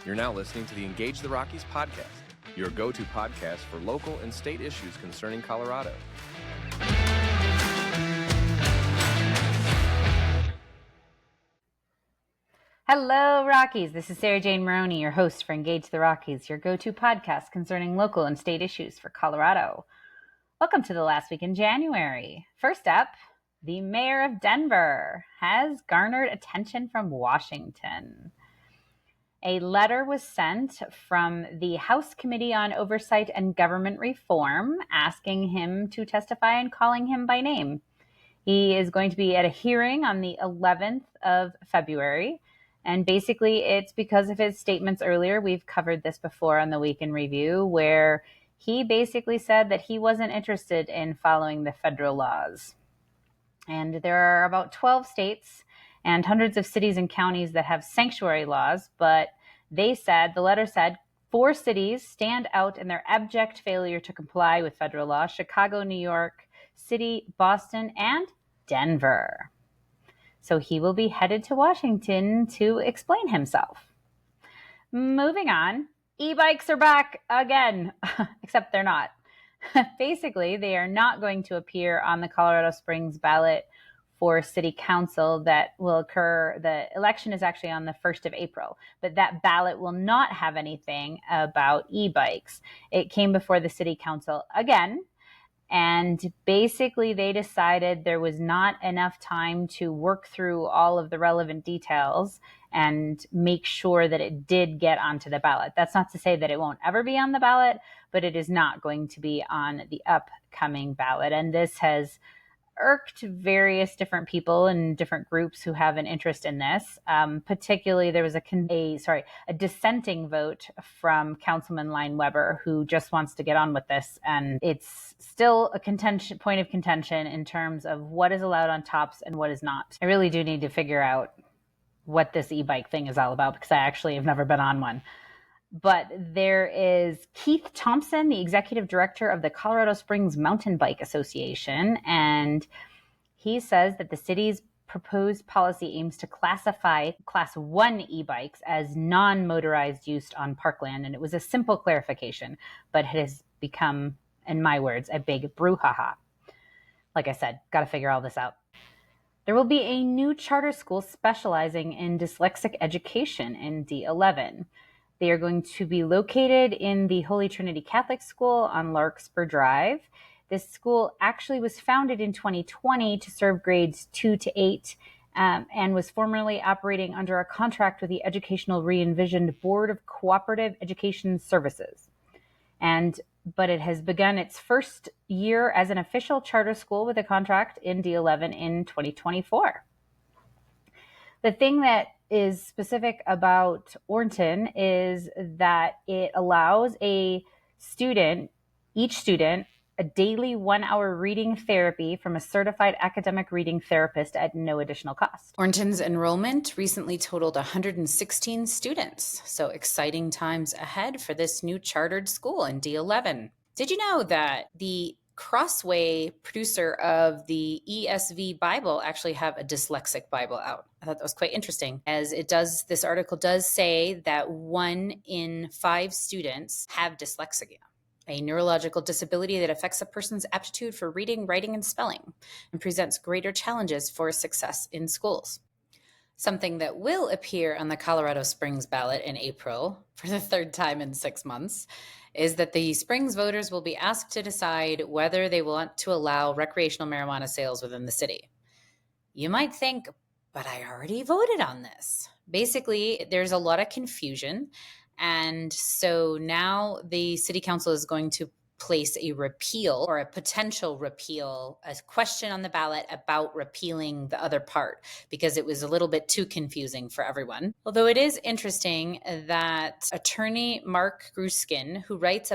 You're now listening to the Engage the Rockies podcast, your go-to podcast for local and state issues concerning Colorado. Hello, Rockies. This is Sarah Jane Maroney, your host for Engage the Rockies, your go-to podcast concerning local and state issues for Colorado. Welcome to the last week in January. First up, the mayor of Denver has garnered attention from Washington. A letter was sent from the House Committee on Oversight and Government Reform asking him to testify and calling him by name. He is going to be at a hearing on the 11th of February. And basically, it's because of his statements earlier. We've covered this before on the Week in Review, where he basically said that he wasn't interested in following the federal laws. And there are about 12 states and hundreds of cities and counties that have sanctuary laws, but the letter said, 4 cities stand out in their abject failure to comply with federal law: Chicago, New York City, Boston, and Denver. So he will be headed to Washington to explain himself. Moving on, e-bikes are back again, except they're not. Basically, they are not going to appear on the Colorado Springs ballot for city council that will occur. The election is actually on the 1st of April, but that ballot will not have anything about e-bikes. It came before the city council again, and basically they decided there was not enough time to work through all of the relevant details and make sure that it did get onto the ballot. That's not to say that it won't ever be on the ballot, but it is not going to be on the upcoming ballot. And this has irked various different people and different groups who have an interest in this. Particularly, there was a dissenting vote from Councilman Line Weber, who just wants to get on with this. And it's still a point of contention in terms of what is allowed on tops and what is not. I really do need to figure out what this e-bike thing is all about, because I actually have never been on one. But there is Keith Thompson, the executive director of the Colorado Springs Mountain Bike Association, and he says that the city's proposed policy aims to classify Class 1 e-bikes as non-motorized use on parkland. And it was a simple clarification, but it has become, in my words, a big brouhaha. Like I said, got to figure all this out. There will be a new charter school specializing in dyslexic education in D11. They are going to be located in the Holy Trinity Catholic School on Larkspur Drive. This school actually was founded in 2020 to serve grades 2 to 8 and was formerly operating under a contract with the Educational Re-envisioned Board of Cooperative Education Services. But it has begun its first year as an official charter school with a contract in D11 in 2024. The thing that is specific about Orton is that it allows each student, a daily 1-hour reading therapy from a certified academic reading therapist at no additional cost. Orton's enrollment recently totaled 116 students, so exciting times ahead for this new chartered school in D11. Did you know that the Crossway, producer of the ESV Bible, actually have a dyslexic Bible out? I thought that was quite interesting, as this article does say that 1 in 5 students have dyslexia, a neurological disability that affects a person's aptitude for reading, writing, and spelling, and presents greater challenges for success in schools. Something that will appear on the Colorado Springs ballot in April for the 3rd time in 6 months is that the Springs voters will be asked to decide whether they want to allow recreational marijuana sales within the city. You might think, but I already voted on this. Basically, there's a lot of confusion. And so now the city council is going to place a repeal or a potential repeal, a question on the ballot about repealing the other part, because it was a little bit too confusing for everyone. Although it is interesting that attorney Mark Gruskin, who writes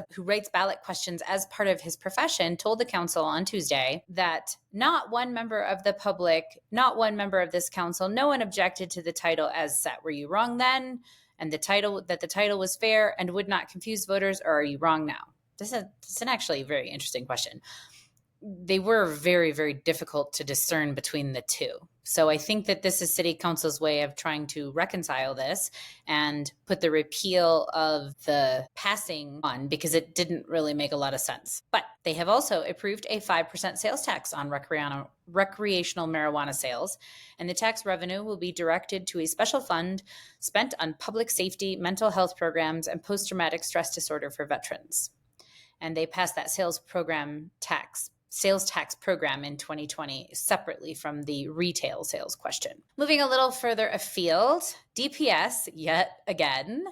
ballot questions as part of his profession, told the council on Tuesday that not one member of the public, not one member of this council, no one objected to the title as set. Were you wrong then? And the title was fair and would not confuse voters, or are you wrong now? This is an actually very interesting question. They were very, very difficult to discern between the two. So I think that this is City Council's way of trying to reconcile this and put the repeal of the passing on, because it didn't really make a lot of sense. But they have also approved a 5% sales tax on recreational marijuana sales, and the tax revenue will be directed to a special fund spent on public safety, mental health programs, and post-traumatic stress disorder for veterans. And they passed that sales tax program in 2020 separately from the retail sales question. Moving a little further afield, DPS, yet again,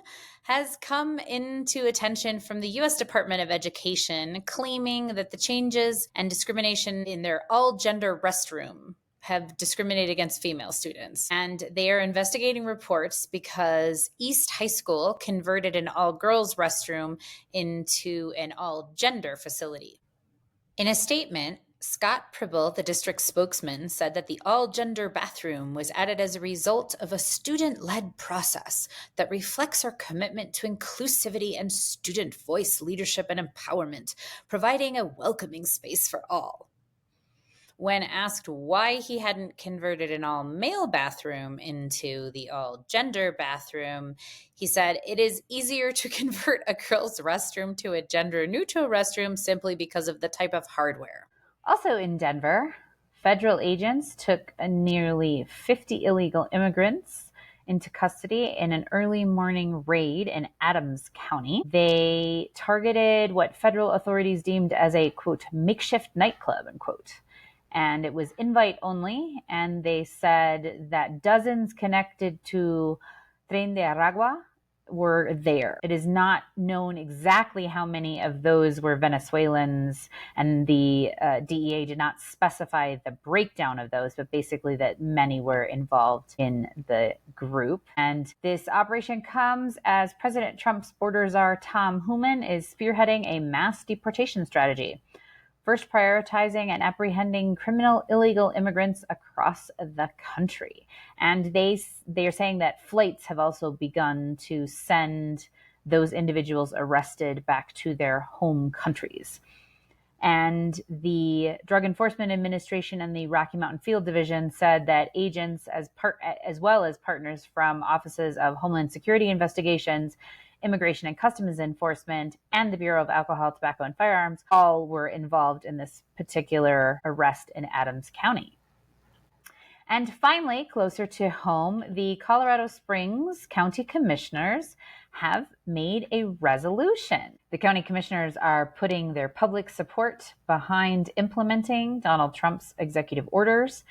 has come into attention from the U.S. Department of Education, claiming that the changes and discrimination in their all-gender restroom have discriminated against female students. And they are investigating reports because East High School converted an all-girls restroom into an all-gender facility. In a statement, Scott Pribble, the district spokesman, said that the all-gender bathroom was added as a result of a student-led process that reflects our commitment to inclusivity and student voice leadership and empowerment, providing a welcoming space for all. When asked why he hadn't converted an all-male bathroom into the all-gender bathroom, he said, "It is easier to convert a girl's restroom to a gender-neutral restroom simply because of the type of hardware." Also in Denver, federal agents took nearly 50 illegal immigrants into custody in an early morning raid in Adams County. They targeted what federal authorities deemed as a, quote, makeshift nightclub, unquote. And it was invite only, and they said that dozens connected to Tren de Aragua were there. It is not known exactly how many of those were Venezuelans, and the DEA did not specify the breakdown of those, but basically that many were involved in the group. And this operation comes as President Trump's border czar Tom Hooman is spearheading a mass deportation strategy, first prioritizing and apprehending criminal illegal immigrants across the country. And they are saying that flights have also begun to send those individuals arrested back to their home countries. And the Drug Enforcement Administration and the Rocky Mountain Field Division said that agents, as well as partners from offices of Homeland Security Investigations, Immigration and Customs Enforcement, and the Bureau of Alcohol, Tobacco, and Firearms all were involved in this particular arrest in Adams County. And finally, closer to home, the Colorado Springs County Commissioners have made a resolution. The county commissioners are putting their public support behind implementing Donald Trump's executive orders.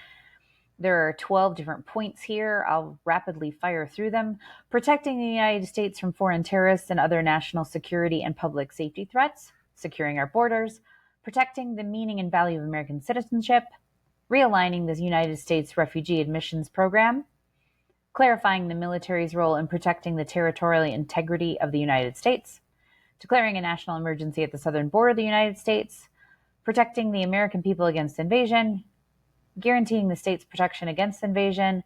There are 12 different points here. I'll rapidly fire through them. Protecting the United States from foreign terrorists and other national security and public safety threats. Securing our borders. Protecting the meaning and value of American citizenship. Realigning the United States Refugee Admissions Program. Clarifying the military's role in protecting the territorial integrity of the United States. Declaring a national emergency at the southern border of the United States. Protecting the American people against invasion. Guaranteeing the state's protection against invasion,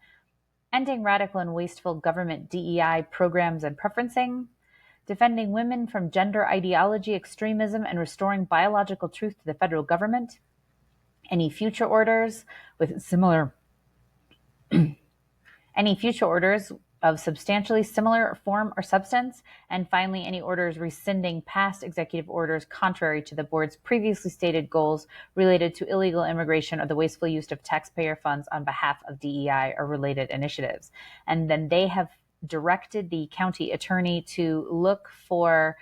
ending radical and wasteful government DEI programs and preferencing, defending women from gender ideology, extremism, and restoring biological truth to the federal government, any future orders of substantially similar form or substance, and finally, any orders rescinding past executive orders contrary to the board's previously stated goals related to illegal immigration or the wasteful use of taxpayer funds on behalf of DEI or related initiatives. And then they have directed the county attorney to look for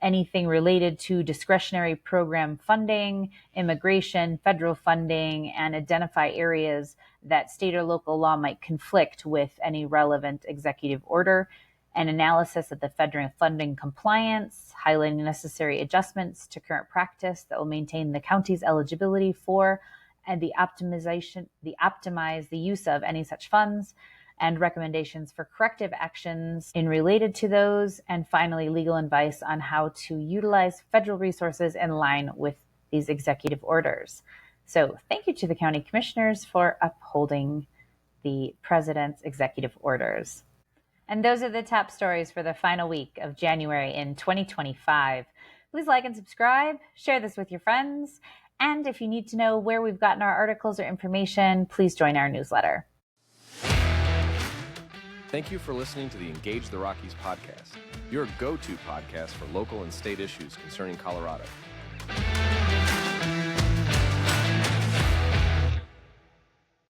anything related to discretionary program funding, immigration, federal funding, and identify areas that state or local law might conflict with any relevant executive order, an analysis of the federal funding compliance, highlighting necessary adjustments to current practice that will maintain the county's eligibility for and optimize the use of any such funds, and recommendations for corrective actions in related to those, and finally, legal advice on how to utilize federal resources in line with these executive orders. So thank you to the county commissioners for upholding the president's executive orders. And those are the top stories for the final week of January in 2025. Please like and subscribe, share this with your friends, and if you need to know where we've gotten our articles or information, please join our newsletter. Thank you for listening to the Engage the Rockies podcast, your go-to podcast for local and state issues concerning Colorado.